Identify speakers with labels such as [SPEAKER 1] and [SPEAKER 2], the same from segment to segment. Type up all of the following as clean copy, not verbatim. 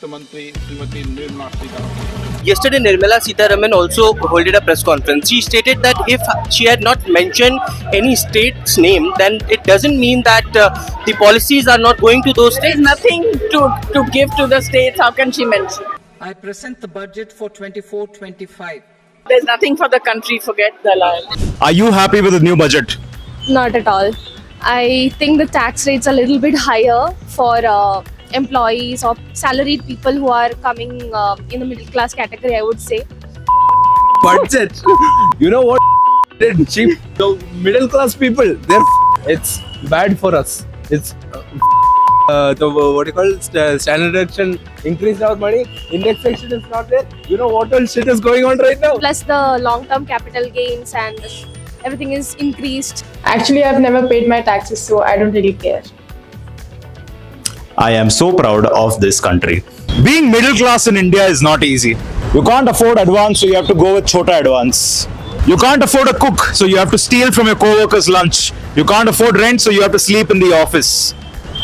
[SPEAKER 1] Mantri Srimati Nirmala Sitharaman.
[SPEAKER 2] Yesterday, Nirmala Sitharaman also held a press conference. She stated that if she had not mentioned any state's name, then it doesn't mean that the policies are not going to those
[SPEAKER 3] There is
[SPEAKER 2] states.
[SPEAKER 3] nothing to give to the states. How can she mention?
[SPEAKER 4] I present the budget for 24-25.
[SPEAKER 3] There's nothing for the country. Forget the line.
[SPEAKER 5] Are you happy with the new budget?
[SPEAKER 6] Not at all. I think the tax rates are a little bit higher for employees or salaried people who are coming in the middle class category, I would say.
[SPEAKER 7] Budget. You know what? Cheap. So middle class people, it's bad for us. It's what you call standard deduction increased our money. Indexation is not there. You know what all shit is going on right now?
[SPEAKER 6] Plus the long-term capital gains and everything is increased.
[SPEAKER 8] Actually, I've never paid my taxes, so I don't really care.
[SPEAKER 5] I am so proud of this country. Being middle class in India is not easy. You can't afford advance, so you have to go with chota advance. You can't afford a cook, so you have to steal from your co-worker's lunch. You can't afford rent, so you have to sleep in the office.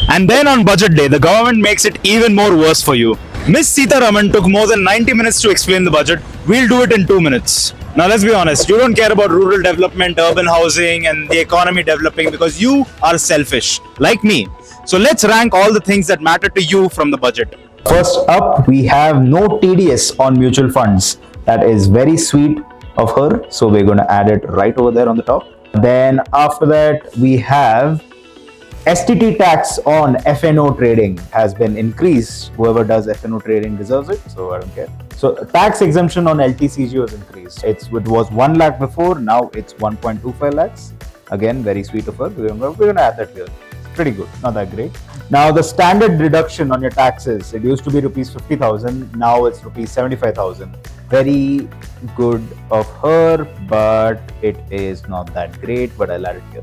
[SPEAKER 5] And then on budget day, the government makes it even more worse for you. Miss Sitharaman took more than 90 minutes to explain the budget. We'll do it in 2 minutes. Now let's be honest, you don't care about rural development, urban housing and the economy developing because you are selfish, like me. So let's rank all the things that matter to you from the budget.
[SPEAKER 9] First up, we have no TDS on mutual funds. That is very sweet of her. So we're going to add it right over there on the top. Then after that, we have STT tax on FNO trading has been increased. Whoever does FNO trading deserves it, so I don't care. So tax exemption on LTCG was increased. It was 1 lakh before, now it's 1.25 lakhs. Again, very sweet of her. We're going to add that here. Pretty good, not that great. Now the standard deduction on your taxes, it used to be rupees 50,000, now it's rupees 75,000. Very good of her, but it is not that great, but I'll add it here.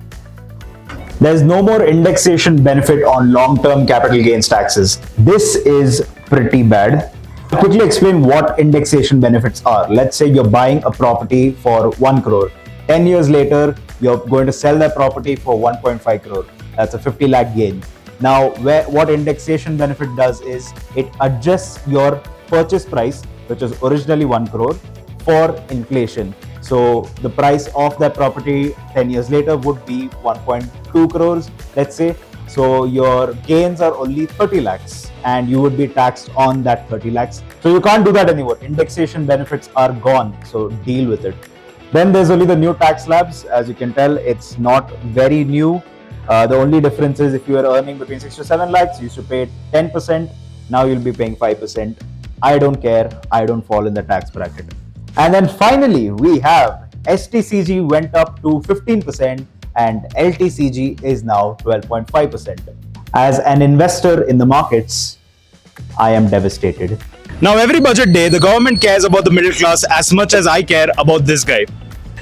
[SPEAKER 9] There's no more indexation benefit on long-term capital gains taxes. This is pretty bad. I'll quickly explain what indexation benefits are. Let's say you're buying a property for 1 crore. 10 years later, you're going to sell that property for 1.5 crore. That's a 50 lakh gain. Now, what indexation benefit does is it adjusts your purchase price, which is originally 1 crore, for inflation. So the price of that property 10 years later would be 1.2 crores, let's say. So your gains are only 30 lakhs and you would be taxed on that 30 lakhs. So you can't do that anymore. Indexation benefits are gone. So deal with it. Then there's only the new tax slabs. As you can tell, it's not very new. The only difference is if you are earning between 6 to 7 lakhs, you used to pay 10%. Now you'll be paying 5%. I don't care. I don't fall in the tax bracket. And then finally, we have STCG went up to 15% and LTCG is now 12.5%. As an investor in the markets, I am devastated.
[SPEAKER 5] Now every budget day, the government cares about the middle class as much as I care about this guy.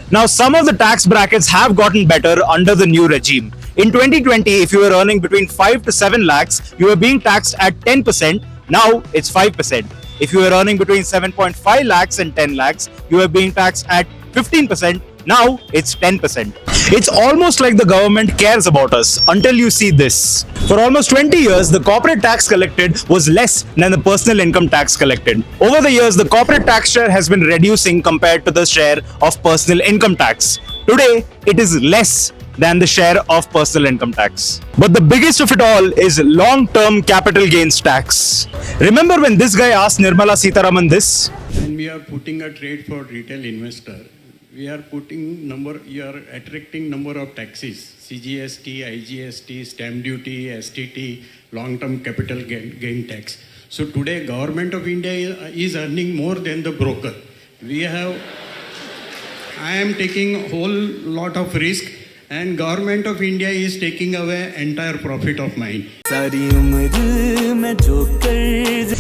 [SPEAKER 5] Now some of the tax brackets have gotten better under the new regime. In 2020, if you were earning between 5 to 7 lakhs, you were being taxed at 10%. Now it's 5%. If you were earning between 7.5 lakhs and 10 lakhs, you were being taxed at 15%. Now it's 10%. It's almost like the government cares about us until you see this. For almost 20 years, the corporate tax collected was less than the personal income tax collected. Over the years, the corporate tax share has been reducing compared to the share of personal income tax. Today, it is less than the share of personal income tax. But the biggest of it all is long-term capital gains tax. Remember when this guy asked Nirmala Sitharaman this?
[SPEAKER 10] When we are putting a trade for retail investor, we are attracting number of taxes, CGST, IGST, stamp duty, STT, long-term capital gain tax. So today government of India is earning more than the broker. I am taking a whole lot of risk and government of India is taking away entire profit of mine.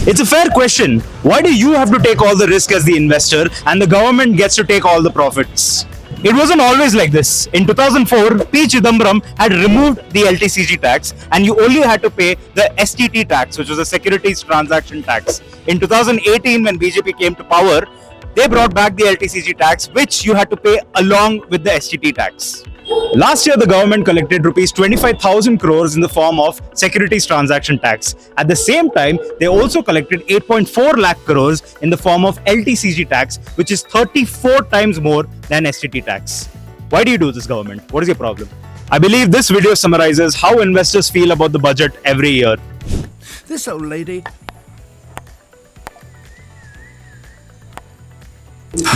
[SPEAKER 5] It's a fair question. Why do you have to take all the risk as the investor and the government gets to take all the profits? It wasn't always like this. In 2004, P. Chidambaram had removed the LTCG tax and you only had to pay the STT tax, which was a securities transaction tax. In 2018, when BJP came to power, they brought back the LTCG tax, which you had to pay along with the STT tax. Last year, the government collected rupees 25,000 crores in the form of securities transaction tax. At the same time, they also collected 8.4 lakh crores in the form of LTCG tax, which is 34 times more than STT tax. Why do you do this, government? What is your problem? I believe this video summarizes how investors feel about the budget every year.
[SPEAKER 7] This old lady.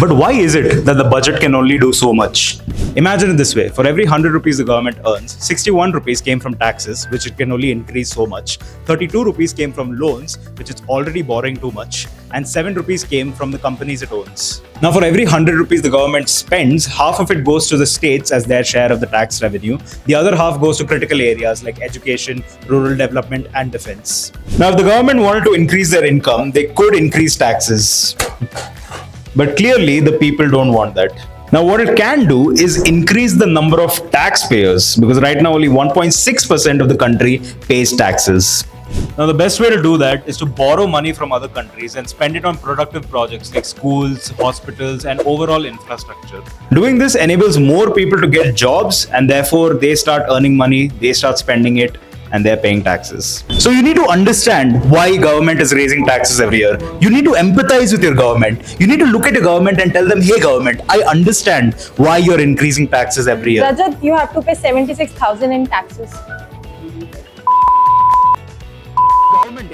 [SPEAKER 5] But why is it that the budget can only do so much? Imagine it this way, for every 100 rupees the government earns, 61 rupees came from taxes, which it can only increase so much, 32 rupees came from loans, which it's already borrowing too much, and 7 rupees came from the companies it owns. Now for every 100 rupees the government spends, half of it goes to the states as their share of the tax revenue, the other half goes to critical areas like education, rural development and defense. Now if the government wanted to increase their income, they could increase taxes. But clearly, the people don't want that. Now, what it can do is increase the number of taxpayers, because right now only 1.6% of the country pays taxes. Now, the best way to do that is to borrow money from other countries and spend it on productive projects like schools, hospitals, and overall infrastructure. Doing this enables more people to get jobs, and therefore they start earning money, they start spending it, and they're paying taxes. So you need to understand why government is raising taxes every year. You need to empathize with your government. You need to look at your government and tell them, hey government, I understand why you're increasing taxes every year.
[SPEAKER 8] Rajat, you have to pay 76,000 in taxes.
[SPEAKER 5] Government,